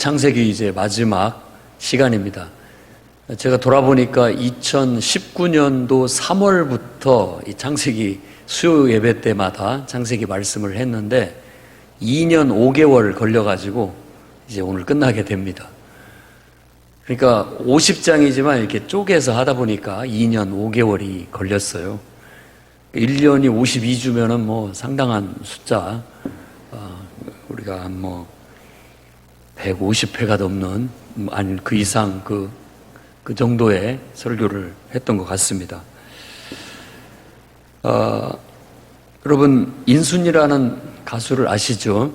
창세기 이제 마지막 시간입니다. 제가 돌아보니까 2019년도 3월부터 이 창세기 수요 예배 때마다 창세기 말씀을 했는데 2년 5개월 걸려가지고 이제 오늘 끝나게 됩니다. 그러니까 50장이지만 이렇게 쪼개서 하다 보니까 2년 5개월이 걸렸어요. 1년이 52주면은 뭐 상당한 숫자, 우리가 뭐 150회가 넘는, 아니 그 이상 그 정도의 설교를 했던 것 같습니다. 여러분, 인순이라는 가수를 아시죠?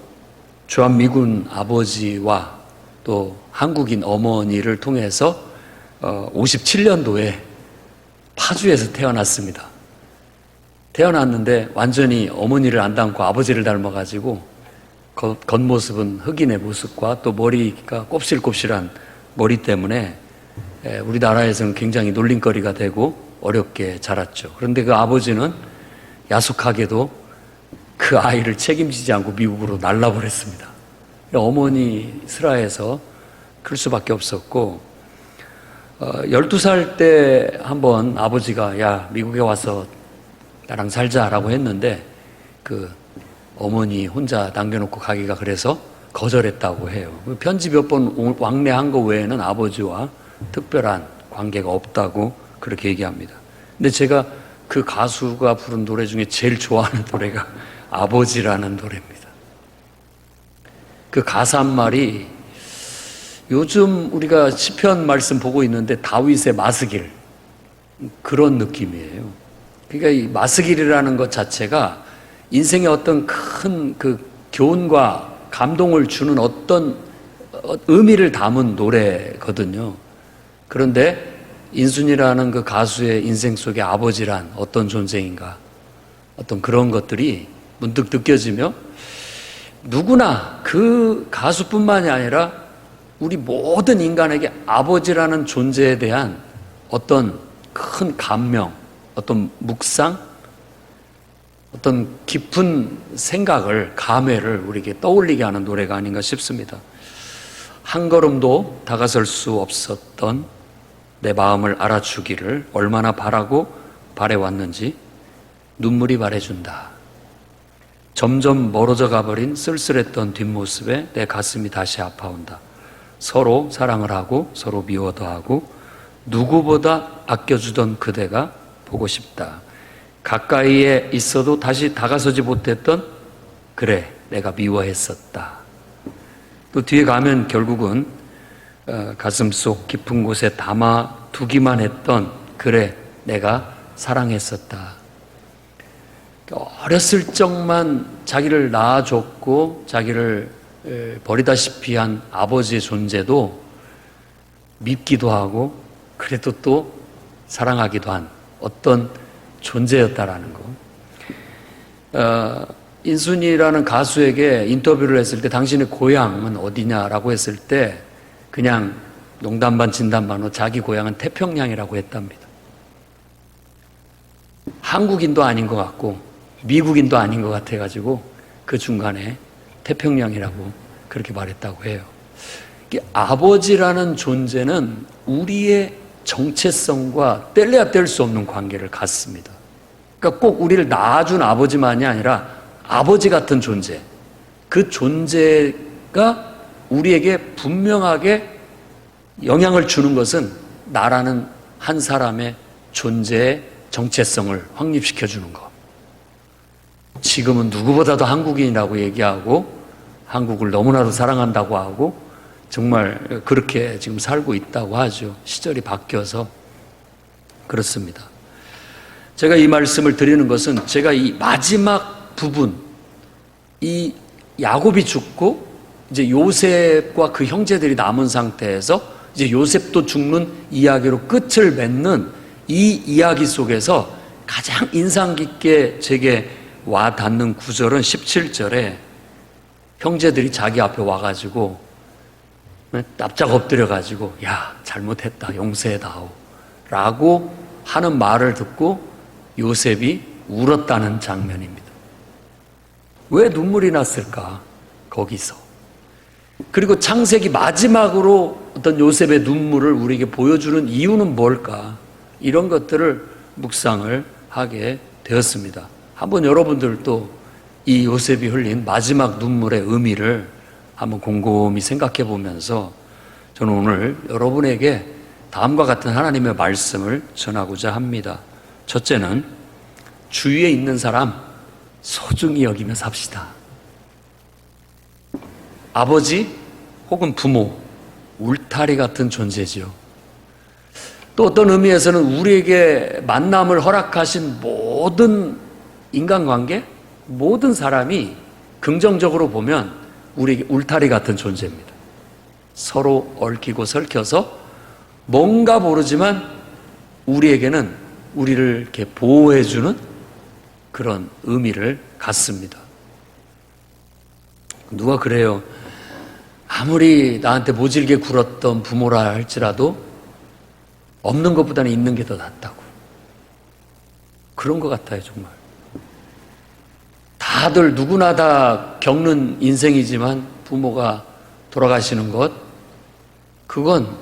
주한미군 아버지와 또 한국인 어머니를 통해서 57년도에 파주에서 태어났습니다. 태어났는데 완전히 어머니를 안 닮고 아버지를 닮아가지고 겉모습은 흑인의 모습과 또 머리가 곱실곱실한 머리 때문에 우리나라에서는 굉장히 놀림거리가 되고 어렵게 자랐죠. 그런데 그 아버지는 야속하게도 그 아이를 책임지지 않고 미국으로 날라버렸습니다. 어머니 슬하에서 클 수밖에 없었고, 12살 때 한번 아버지가 야 미국에 와서 나랑 살자라고 했는데 그 어머니 혼자 남겨놓고 가기가 그래서 거절했다고 해요. 편지 몇 번 왕래한 거 외에는 아버지와 특별한 관계가 없다고 그렇게 얘기합니다. 근데 제가 그 가수가 부른 노래 중에 제일 좋아하는 노래가 아버지라는 노래입니다. 그 가사 한 말이 요즘 우리가 시편 말씀 보고 있는데 다윗의 마스길, 그런 느낌이에요. 그러니까 이 마스길이라는 것 자체가 인생의 어떤 큰 그 교훈과 감동을 주는 어떤 의미를 담은 노래거든요. 그런데 인순이라는 그 가수의 인생 속에 아버지란 어떤 존재인가, 어떤 그런 것들이 문득 느껴지며 누구나 그 가수뿐만이 아니라 우리 모든 인간에게 아버지라는 존재에 대한 어떤 큰 감명, 어떤 묵상, 어떤 깊은 생각을, 감회를 우리에게 떠올리게 하는 노래가 아닌가 싶습니다. 한 걸음도 다가설 수 없었던 내 마음을 알아주기를 얼마나 바라고 바래왔는지 눈물이 바래준다. 점점 멀어져 가버린 쓸쓸했던 뒷모습에 내 가슴이 다시 아파온다. 서로 사랑을 하고 서로 미워도 하고 누구보다 아껴주던 그대가 보고 싶다. 가까이에 있어도 다시 다가서지 못했던 그래 내가 미워했었다. 또 뒤에 가면 결국은 가슴속 깊은 곳에 담아두기만 했던 그래 내가 사랑했었다. 어렸을 적만 자기를 낳아줬고 자기를 버리다시피 한 아버지의 존재도 밉기도 하고 그래도 또 사랑하기도 한 어떤 존재였다라는 거. 인순이라는 가수에게 인터뷰를 했을 때 당신의 고향은 어디냐라고 했을 때 그냥 농담 반 진담 반으로 자기 고향은 태평양이라고 했답니다. 한국인도 아닌 것 같고 미국인도 아닌 것 같아가지고 그 중간에 태평양이라고 그렇게 말했다고 해요. 아버지라는 존재는 우리의 정체성과 뗄래야 뗄 수 없는 관계를 갖습니다. 그러니까 꼭 우리를 낳아준 아버지만이 아니라 아버지 같은 존재, 그 존재가 우리에게 분명하게 영향을 주는 것은 나라는 한 사람의 존재의 정체성을 확립시켜 주는 것. 지금은 누구보다도 한국인이라고 얘기하고 한국을 너무나도 사랑한다고 하고 정말 그렇게 지금 살고 있다고 하죠. 시절이 바뀌어서 그렇습니다. 제가 이 말씀을 드리는 것은 제가 이 마지막 부분, 이 야곱이 죽고 이제 요셉과 그 형제들이 남은 상태에서 이제 요셉도 죽는 이야기로 끝을 맺는 이 이야기 속에서 가장 인상 깊게 제게 와 닿는 구절은 17절에 형제들이 자기 앞에 와가지고 납작 엎드려가지고 야 잘못했다 용서해다오 라고 하는 말을 듣고 요셉이 울었다는 장면입니다. 왜 눈물이 났을까? 거기서 그리고 창세기 마지막으로 어떤 요셉의 눈물을 우리에게 보여주는 이유는 뭘까? 이런 것들을 묵상을 하게 되었습니다. 한번 여러분들도 이 요셉이 흘린 마지막 눈물의 의미를 한번 곰곰이 생각해 보면서 저는 오늘 여러분에게 다음과 같은 하나님의 말씀을 전하고자 합니다. 첫째는 주위에 있는 사람 소중히 여기며 삽시다. 아버지 혹은 부모, 울타리 같은 존재지요. 또 어떤 의미에서는 우리에게 만남을 허락하신 모든 인간관계, 모든 사람이 긍정적으로 보면 우리에게 울타리 같은 존재입니다. 서로 얽히고 설켜서 뭔가 모르지만 우리에게는 우리를 이렇게 보호해주는 그런 의미를 갖습니다. 누가 그래요? 아무리 나한테 모질게 굴었던 부모라 할지라도 없는 것보다는 있는 게 더 낫다고. 그런 것 같아요, 정말. 다들 누구나 다 겪는 인생이지만 부모가 돌아가시는 것, 그건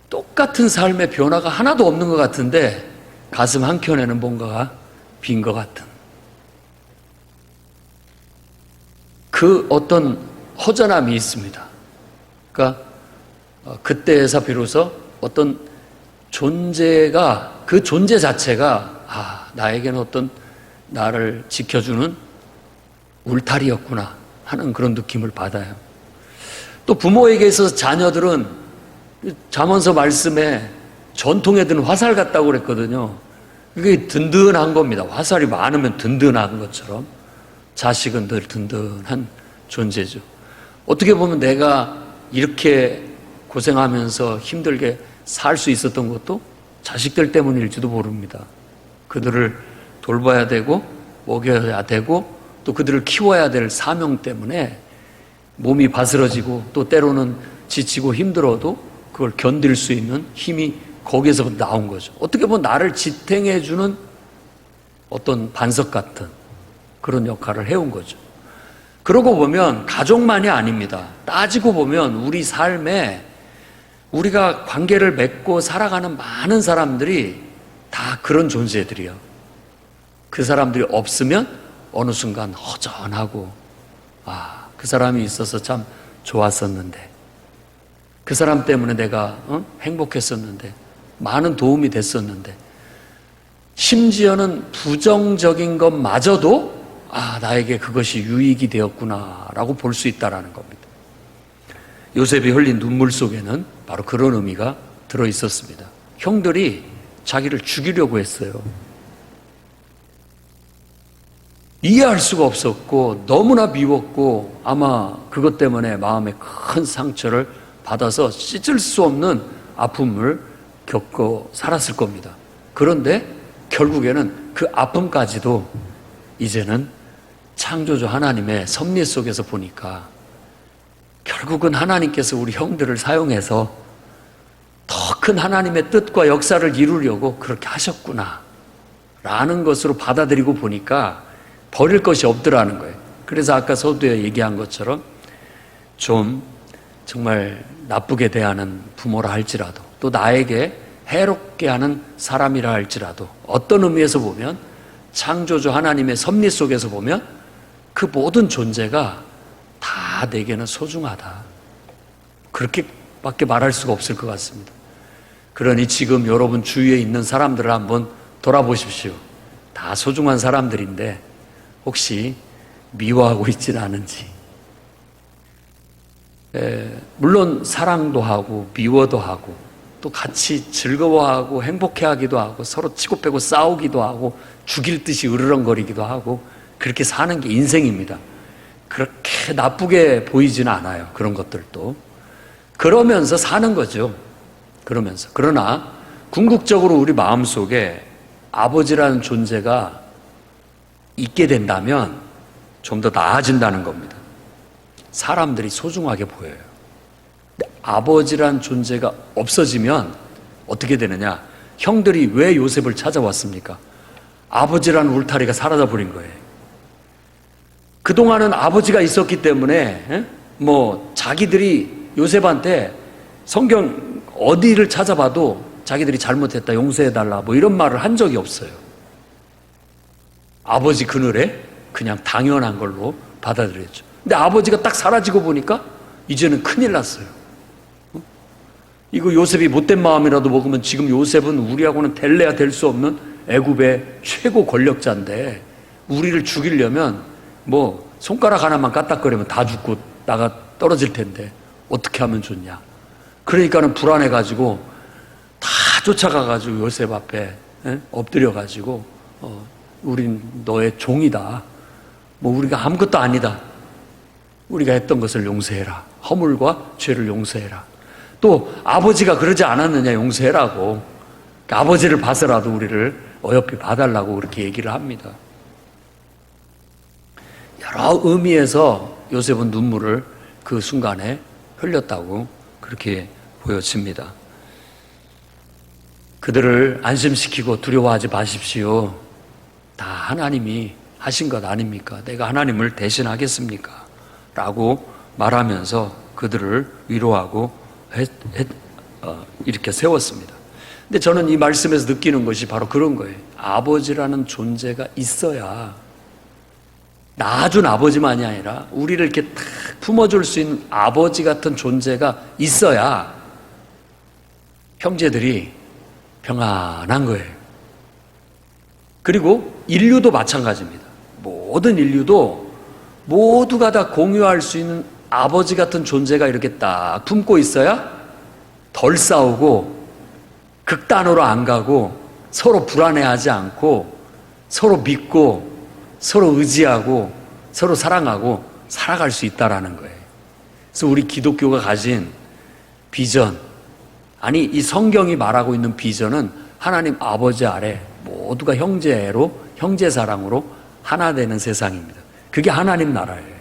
똑같은 삶의 변화가 하나도 없는 것 같은데 가슴 한켠에는 뭔가가 빈 것 같은 그 어떤 허전함이 있습니다. 그러니까 그때에서 비로소 어떤 존재가, 그 존재 자체가 나에게는 어떤 나를 지켜주는 울타리였구나 하는 그런 느낌을 받아요. 또 부모에게 있어서 자녀들은 잠언서 말씀에 전통에 든 화살 같다고 그랬거든요. 그게 든든한 겁니다. 화살이 많으면 든든한 것처럼 자식은 늘 든든한 존재죠. 어떻게 보면 내가 이렇게 고생하면서 힘들게 살 수 있었던 것도 자식들 때문일지도 모릅니다. 그들을 돌봐야 되고 먹여야 되고 또 그들을 키워야 될 사명 때문에 몸이 바스러지고 또 때로는 지치고 힘들어도 그걸 견딜 수 있는 힘이 거기에서 나온 거죠. 어떻게 보면 나를 지탱해주는 어떤 반석 같은 그런 역할을 해온 거죠. 그러고 보면 가족만이 아닙니다. 따지고 보면 우리 삶에 우리가 관계를 맺고 살아가는 많은 사람들이 다 그런 존재들이요. 그 사람들이 없으면 어느 순간 허전하고 그 사람이 있어서 참 좋았었는데, 그 사람 때문에 내가 행복했었는데, 많은 도움이 됐었는데, 심지어는 부정적인 것마저도 나에게 그것이 유익이 되었구나라고 볼 수 있다는 겁니다. 요셉이 흘린 눈물 속에는 바로 그런 의미가 들어있었습니다. 형들이 자기를 죽이려고 했어요. 이해할 수가 없었고 너무나 미웠고 아마 그것 때문에 마음에 큰 상처를 받아서 씻을 수 없는 아픔을 겪고 살았을 겁니다. 그런데 결국에는 그 아픔까지도 이제는 창조주 하나님의 섭리 속에서 보니까 결국은 하나님께서 우리 형들을 사용해서 더 큰 하나님의 뜻과 역사를 이루려고 그렇게 하셨구나 라는 것으로 받아들이고 보니까 버릴 것이 없더라는 거예요. 그래서 아까 서두에 얘기한 것처럼 좀 정말 나쁘게 대하는 부모라 할지라도 또 나에게 해롭게 하는 사람이라 할지라도 어떤 의미에서 보면 창조주 하나님의 섭리 속에서 보면 그 모든 존재가 다 내게는 소중하다. 그렇게밖에 말할 수가 없을 것 같습니다. 그러니 지금 여러분 주위에 있는 사람들을 한번 돌아보십시오. 다 소중한 사람들인데 혹시 미워하고 있지는 않은지. 물론 사랑도 하고 미워도 하고 또 같이 즐거워하고 행복해하기도 하고 서로 치고 빼고 싸우기도 하고 죽일 듯이 으르렁거리기도 하고 그렇게 사는 게 인생입니다. 그렇게 나쁘게 보이지는 않아요. 그런 것들도. 그러면서 사는 거죠. 그러면서. 그러나 궁극적으로 우리 마음속에 아버지라는 존재가 있게 된다면 좀 더 나아진다는 겁니다. 사람들이 소중하게 보여요. 근데 아버지란 존재가 없어지면 어떻게 되느냐? 형들이 왜 요셉을 찾아왔습니까? 아버지라는 울타리가 사라져 버린 거예요. 그동안은 아버지가 있었기 때문에 자기들이 요셉한테 성경 어디를 찾아봐도 자기들이 잘못했다, 용서해달라, 이런 말을 한 적이 없어요. 아버지 그늘에 그냥 당연한 걸로 받아들였죠. 근데 아버지가 딱 사라지고 보니까 이제는 큰일 났어요. 이거 요셉이 못된 마음이라도 먹으면 지금 요셉은 우리하고는 될래야 될 수 없는 애굽의 최고 권력자인데 우리를 죽이려면 손가락 하나만 까딱거리면 다 죽고 나가 떨어질 텐데 어떻게 하면 좋냐. 그러니까는 불안해가지고 다 쫓아가가지고 요셉 앞에 엎드려가지고 우린 너의 종이다. 우리가 아무것도 아니다. 우리가 했던 것을 용서해라. 허물과 죄를 용서해라. 또 아버지가 그러지 않았느냐, 용서해라고. 아버지를 봐서라도 우리를 어여삐 봐달라고 그렇게 얘기를 합니다. 여러 의미에서 요셉은 눈물을 그 순간에 흘렸다고 그렇게 보여집니다. 그들을 안심시키고 두려워하지 마십시오. 다 하나님이 하신 것 아닙니까? 내가 하나님을 대신하겠습니까? 라고 말하면서 그들을 위로하고 이렇게 세웠습니다. 근데 저는 이 말씀에서 느끼는 것이 바로 그런 거예요. 아버지라는 존재가 있어야, 낳아준 아버지만이 아니라 우리를 이렇게 탁 품어줄 수 있는 아버지 같은 존재가 있어야 형제들이 평안한 거예요. 그리고 인류도 마찬가지입니다. 모든 인류도 모두가 다 공유할 수 있는 아버지 같은 존재가 이렇게 딱 품고 있어야 덜 싸우고 극단으로 안 가고 서로 불안해하지 않고 서로 믿고 서로 의지하고 서로 사랑하고 살아갈 수 있다라는 거예요. 그래서 우리 기독교가 가진 비전, 아니 이 성경이 말하고 있는 비전은 하나님 아버지 아래 모두가 형제로, 형제사랑으로 하나 되는 세상입니다. 그게 하나님 나라예요.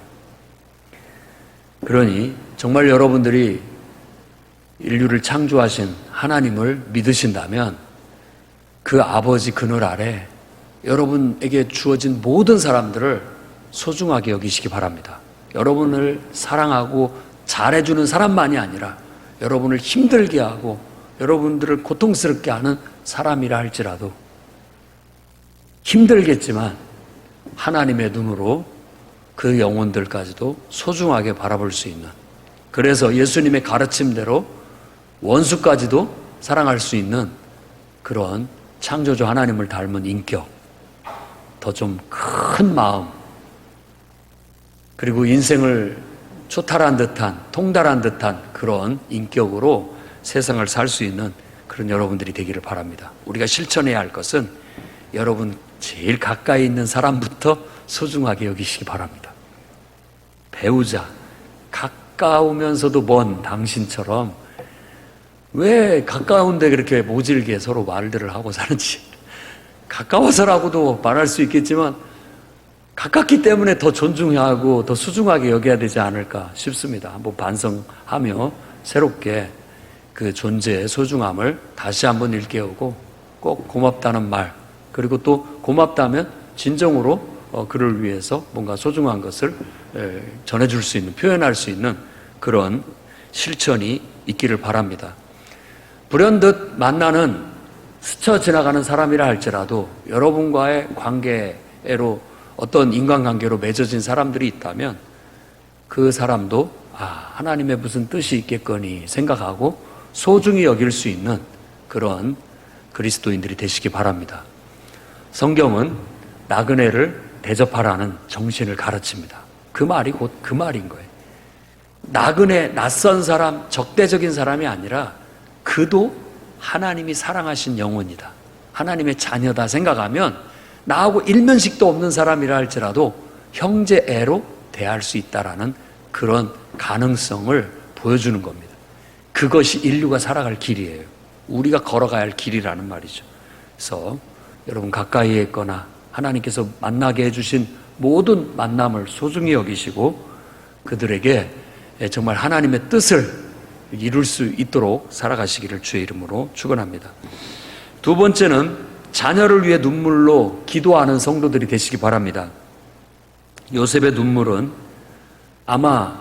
그러니 정말 여러분들이 인류를 창조하신 하나님을 믿으신다면 그 아버지 그늘 아래 여러분에게 주어진 모든 사람들을 소중하게 여기시기 바랍니다. 여러분을 사랑하고 잘해주는 사람만이 아니라 여러분을 힘들게 하고 여러분들을 고통스럽게 하는 사람이라 할지라도 힘들겠지만 하나님의 눈으로 그 영혼들까지도 소중하게 바라볼 수 있는, 그래서 예수님의 가르침대로 원수까지도 사랑할 수 있는 그런 창조주 하나님을 닮은 인격, 더 좀 큰 마음, 그리고 인생을 초탈한 듯한, 통달한 듯한 그런 인격으로 세상을 살 수 있는 그런 여러분들이 되기를 바랍니다. 우리가 실천해야 할 것은 여러분 제일 가까이 있는 사람부터 소중하게 여기시기 바랍니다. 배우자, 가까우면서도 먼 당신처럼 왜 가까운데 그렇게 모질게 서로 말들을 하고 사는지, 가까워서라고도 말할 수 있겠지만 가깝기 때문에 더 존중하고 더 소중하게 여겨야 되지 않을까 싶습니다. 한번 반성하며 새롭게 그 존재의 소중함을 다시 한번 일깨우고 꼭 고맙다는 말, 그리고 또 고맙다면 진정으로 그를 위해서 뭔가 소중한 것을 전해줄 수 있는, 표현할 수 있는 그런 실천이 있기를 바랍니다. 불현듯 만나는 스쳐 지나가는 사람이라 할지라도 여러분과의 관계로 어떤 인간관계로 맺어진 사람들이 있다면 그 사람도 하나님의 무슨 뜻이 있겠거니 생각하고 소중히 여길 수 있는 그런 그리스도인들이 되시기 바랍니다. 성경은 나그네를 대접하라는 정신을 가르칩니다. 그 말이 곧 그 말인 거예요. 나그네, 낯선 사람, 적대적인 사람이 아니라 그도 하나님이 사랑하신 영혼이다, 하나님의 자녀다 생각하면 나하고 일면식도 없는 사람이라 할지라도 형제애로 대할 수 있다라는 그런 가능성을 보여주는 겁니다. 그것이 인류가 살아갈 길이에요. 우리가 걸어가야 할 길이라는 말이죠. 그래서 여러분 가까이에 있거나 하나님께서 만나게 해주신 모든 만남을 소중히 여기시고 그들에게 정말 하나님의 뜻을 이룰 수 있도록 살아가시기를 주의 이름으로 축원합니다. 두 번째는 자녀를 위해 눈물로 기도하는 성도들이 되시기 바랍니다. 요셉의 눈물은 아마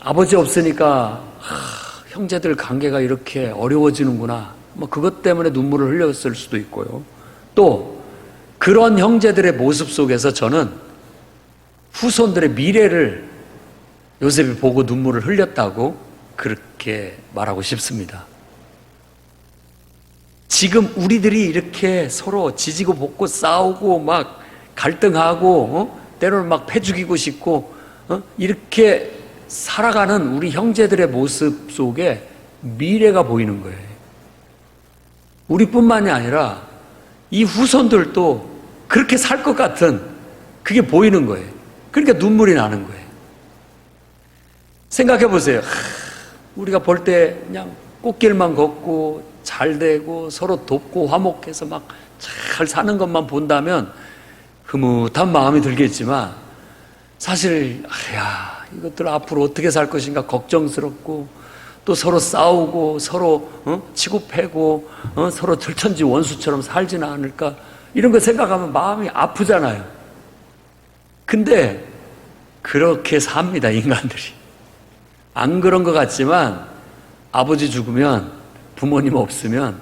아버지 없으니까 형제들 관계가 이렇게 어려워지는구나. 뭐 그것 때문에 눈물을 흘렸을 수도 있고요. 또 그런 형제들의 모습 속에서 저는 후손들의 미래를 요셉이 보고 눈물을 흘렸다고 그렇게 말하고 싶습니다. 지금 우리들이 이렇게 서로 지지고 볶고 싸우고 막 갈등하고 때로는 막 패 죽이고 싶고 이렇게 살아가는 우리 형제들의 모습 속에 미래가 보이는 거예요. 우리뿐만이 아니라 이 후손들도 그렇게 살 것 같은 그게 보이는 거예요. 그러니까 눈물이 나는 거예요. 생각해 보세요. 우리가 볼 때 그냥 꽃길만 걷고 잘 되고 서로 돕고 화목해서 막 잘 사는 것만 본다면 흐뭇한 마음이 들겠지만 사실 이것들 앞으로 어떻게 살 것인가 걱정스럽고 또 서로 싸우고 서로 치고 패고 서로 절천지 원수처럼 살지는 않을까 이런 거 생각하면 마음이 아프잖아요. 근데 그렇게 삽니다, 인간들이. 안 그런 것 같지만 아버지 죽으면 부모님 없으면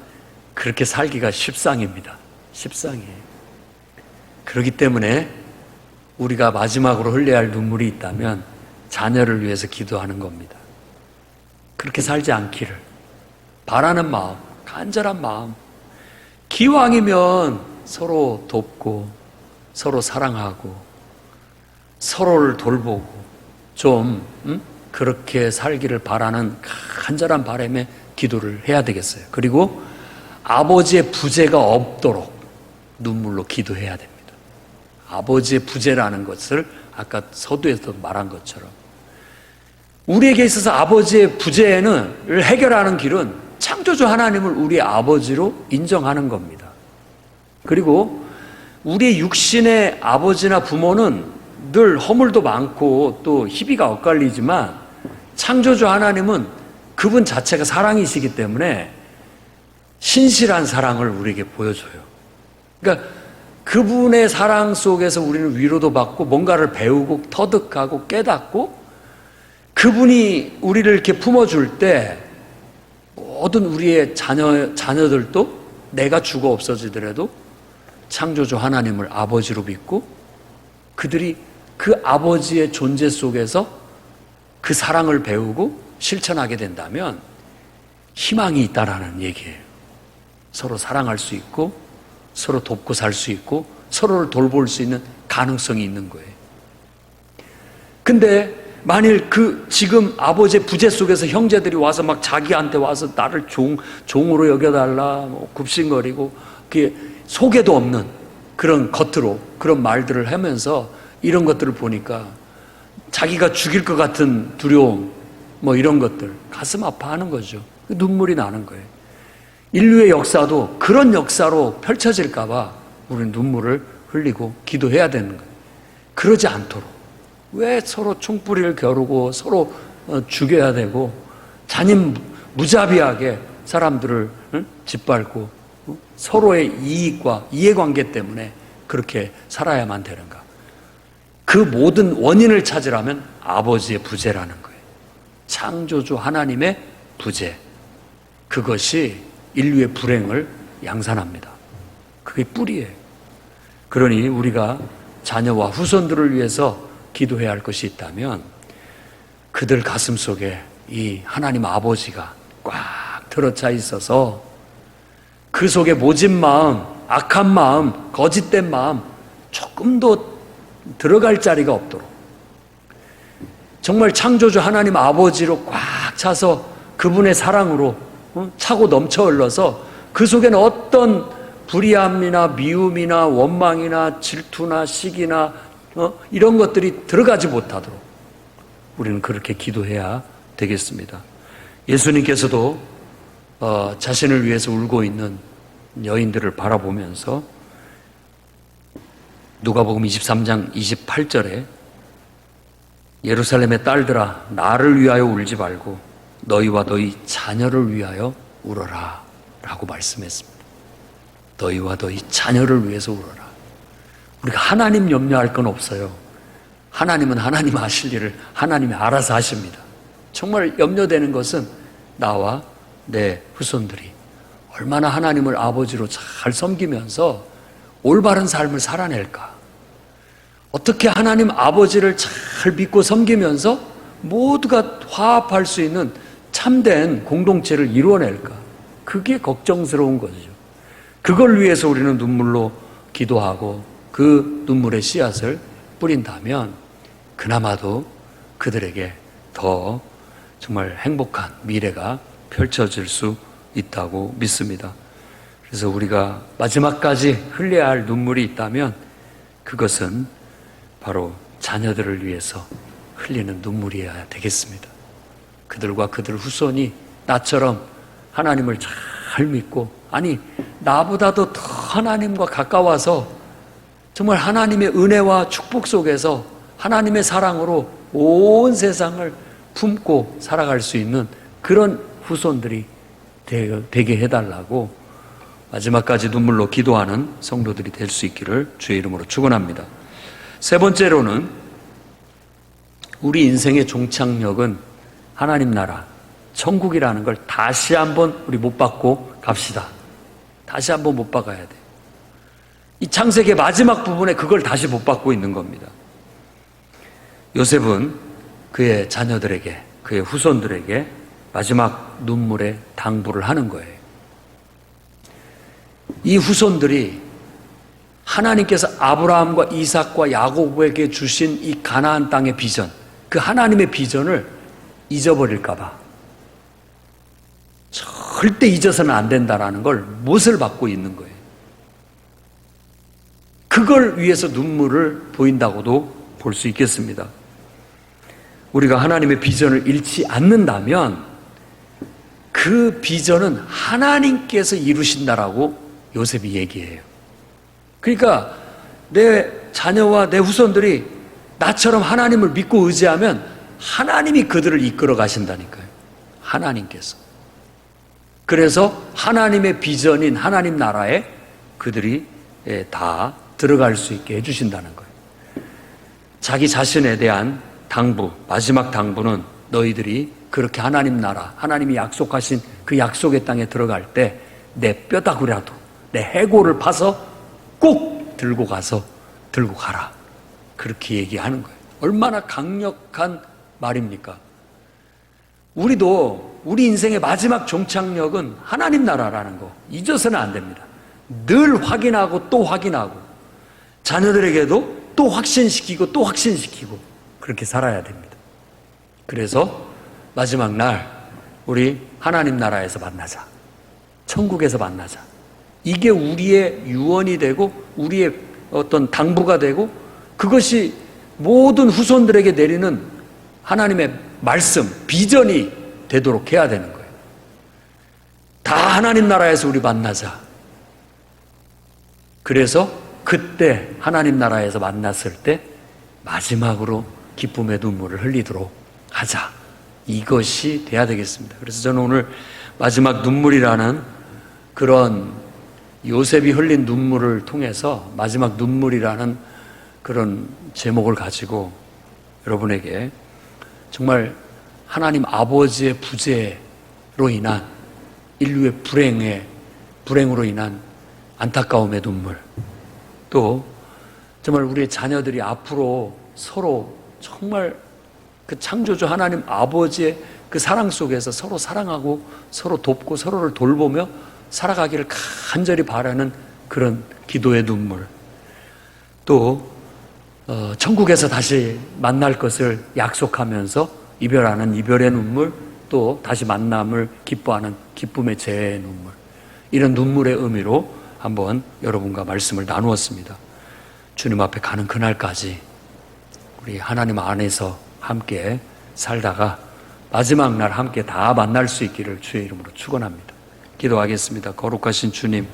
그렇게 살기가 십상입니다. 십상이에요. 그렇기 때문에 우리가 마지막으로 흘려야 할 눈물이 있다면 자녀를 위해서 기도하는 겁니다. 그렇게 살지 않기를 바라는 마음, 간절한 마음. 기왕이면 서로 돕고 서로 사랑하고 서로를 돌보고 좀 그렇게 살기를 바라는 간절한 바람에 기도를 해야 되겠어요. 그리고 아버지의 부재가 없도록 눈물로 기도해야 됩니다. 아버지의 부재라는 것을 아까 서두에서 말한 것처럼 우리에게 있어서 아버지의 부재를 해결하는 길은 창조주 하나님을 우리의 아버지로 인정하는 겁니다. 그리고 우리의 육신의 아버지나 부모는 늘 허물도 많고 또 희비가 엇갈리지만 창조주 하나님은 그분 자체가 사랑이시기 때문에 신실한 사랑을 우리에게 보여줘요. 그러니까 그분의 사랑 속에서 우리는 위로도 받고 뭔가를 배우고 터득하고 깨닫고 그분이 우리를 이렇게 품어줄 때 모든 우리의 자녀들도 내가 죽어 없어지더라도 창조주 하나님을 아버지로 믿고 그들이 그 아버지의 존재 속에서 그 사랑을 배우고 실천하게 된다면 희망이 있다라는 얘기예요. 서로 사랑할 수 있고 서로 돕고 살 수 있고 서로를 돌볼 수 있는 가능성이 있는 거예요. 근데 만일 지금 아버지의 부재 속에서 형제들이 와서 막 자기한테 와서 나를 종으로 여겨달라 뭐 굽신거리고 그게 속에도 없는 그런 겉으로 그런 말들을 하면서 이런 것들을 보니까 자기가 죽일 것 같은 두려움 뭐 이런 것들 가슴 아파하는 거죠. 눈물이 나는 거예요. 인류의 역사도 그런 역사로 펼쳐질까 봐 우리는 눈물을 흘리고 기도해야 되는 거예요. 그러지 않도록 왜 서로 총뿌리를 겨루고 서로 죽여야 되고 잔인 무자비하게 사람들을 짓밟고 서로의 이익과 이해관계 때문에 그렇게 살아야만 되는가. 그 모든 원인을 찾으라면 아버지의 부재라는 거예요. 창조주 하나님의 부재. 그것이 인류의 불행을 양산합니다. 그게 뿌리예요. 그러니 우리가 자녀와 후손들을 위해서 기도해야 할 것이 있다면 그들 가슴 속에 이 하나님 아버지가 꽉 들어차 있어서 그 속에 모진 마음, 악한 마음, 거짓된 마음 조금도 들어갈 자리가 없도록 정말 창조주 하나님 아버지로 꽉 차서 그분의 사랑으로 차고 넘쳐 흘러서 그 속에는 어떤 불의함이나 미움이나 원망이나 질투나 시기나 이런 것들이 들어가지 못하도록 우리는 그렇게 기도해야 되겠습니다. 예수님께서도 자신을 위해서 울고 있는 여인들을 바라보면서 누가복음 23장 28절에 예루살렘의 딸들아 나를 위하여 울지 말고 너희와 너희 자녀를 위하여 울어라 라고 말씀했습니다. 너희와 너희 자녀를 위해서 울어라. 우리가 하나님 염려할 건 없어요. 하나님은 하나님 하실 일을 하나님이 알아서 하십니다. 정말 염려되는 것은 나와 내 후손들이 얼마나 하나님을 아버지로 잘 섬기면서 올바른 삶을 살아낼까? 어떻게 하나님 아버지를 잘 믿고 섬기면서 모두가 화합할 수 있는 참된 공동체를 이루어낼까? 그게 걱정스러운 거죠. 그걸 위해서 우리는 눈물로 기도하고 그 눈물의 씨앗을 뿌린다면 그나마도 그들에게 더 정말 행복한 미래가 펼쳐질 수 있다고 믿습니다. 그래서 우리가 마지막까지 흘려야 할 눈물이 있다면 그것은 바로 자녀들을 위해서 흘리는 눈물이어야 되겠습니다. 그들과 그들 후손이 나처럼 하나님을 잘 믿고, 아니 나보다도 더 하나님과 가까워서 정말 하나님의 은혜와 축복 속에서 하나님의 사랑으로 온 세상을 품고 살아갈 수 있는 그런 후손들이 되게 해달라고 마지막까지 눈물로 기도하는 성도들이 될 수 있기를 주의 이름으로 축원합니다. 세 번째로는 우리 인생의 종착역은 하나님 나라, 천국이라는 걸 다시 한번 우리 못 받고 갑시다. 다시 한번 못 박아야 돼. 이 창세기 마지막 부분에 그걸 다시 못 받고 있는 겁니다. 요셉은 그의 자녀들에게, 그의 후손들에게 마지막 눈물의 당부를 하는 거예요. 이 후손들이 하나님께서 아브라함과 이삭과 야곱에게 주신 이 가나안 땅의 비전, 그 하나님의 비전을 잊어버릴까 봐 절대 잊어서는 안 된다라는 걸 못을 받고 있는 거예요. 그걸 위해서 눈물을 보인다고도 볼 수 있겠습니다. 우리가 하나님의 비전을 잃지 않는다면 그 비전은 하나님께서 이루신다라고 요셉이 얘기해요. 그러니까 내 자녀와 내 후손들이 나처럼 하나님을 믿고 의지하면 하나님이 그들을 이끌어 가신다니까요. 하나님께서. 그래서 하나님의 비전인 하나님 나라에 그들이 다 들어갈 수 있게 해주신다는 거예요. 자기 자신에 대한 당부, 마지막 당부는 너희들이 그렇게 하나님 나라, 하나님이 약속하신 그 약속의 땅에 들어갈 때 내 뼈다구라도, 내 해골을 파서 꼭 들고 가라. 그렇게 얘기하는 거예요. 얼마나 강력한 말입니까? 우리도 우리 인생의 마지막 종착역은 하나님 나라라는 거 잊어서는 안 됩니다. 늘 확인하고 또 확인하고 자녀들에게도 또 확신시키고 또 확신시키고 그렇게 살아야 됩니다. 그래서 마지막 날 우리 하나님 나라에서 만나자. 천국에서 만나자. 이게 우리의 유언이 되고 우리의 어떤 당부가 되고 그것이 모든 후손들에게 내리는 하나님의 말씀, 비전이 되도록 해야 되는 거예요. 다 하나님 나라에서 우리 만나자. 그래서 그때 하나님 나라에서 만났을 때 마지막으로 기쁨의 눈물을 흘리도록 하자. 이것이 돼야 되겠습니다. 그래서 저는 오늘 마지막 눈물이라는 그런 요셉이 흘린 눈물을 통해서 마지막 눈물이라는 그런 제목을 가지고 여러분에게 정말 하나님 아버지의 부재로 인한 인류의 불행으로 인한 안타까움의 눈물, 또 정말 우리의 자녀들이 앞으로 서로 정말 그 창조주 하나님 아버지의 그 사랑 속에서 서로 사랑하고 서로 돕고 서로를 돌보며 살아가기를 간절히 바라는 그런 기도의 눈물, 또 천국에서 다시 만날 것을 약속하면서 이별하는 이별의 눈물, 또 다시 만남을 기뻐하는 기쁨의 재회의 눈물, 이런 눈물의 의미로 한번 여러분과 말씀을 나누었습니다. 주님 앞에 가는 그날까지 우리 하나님 안에서 함께 살다가 마지막 날 함께 다 만날 수 있기를 주의 이름으로 축원합니다. 기도하겠습니다. 거룩하신 주님,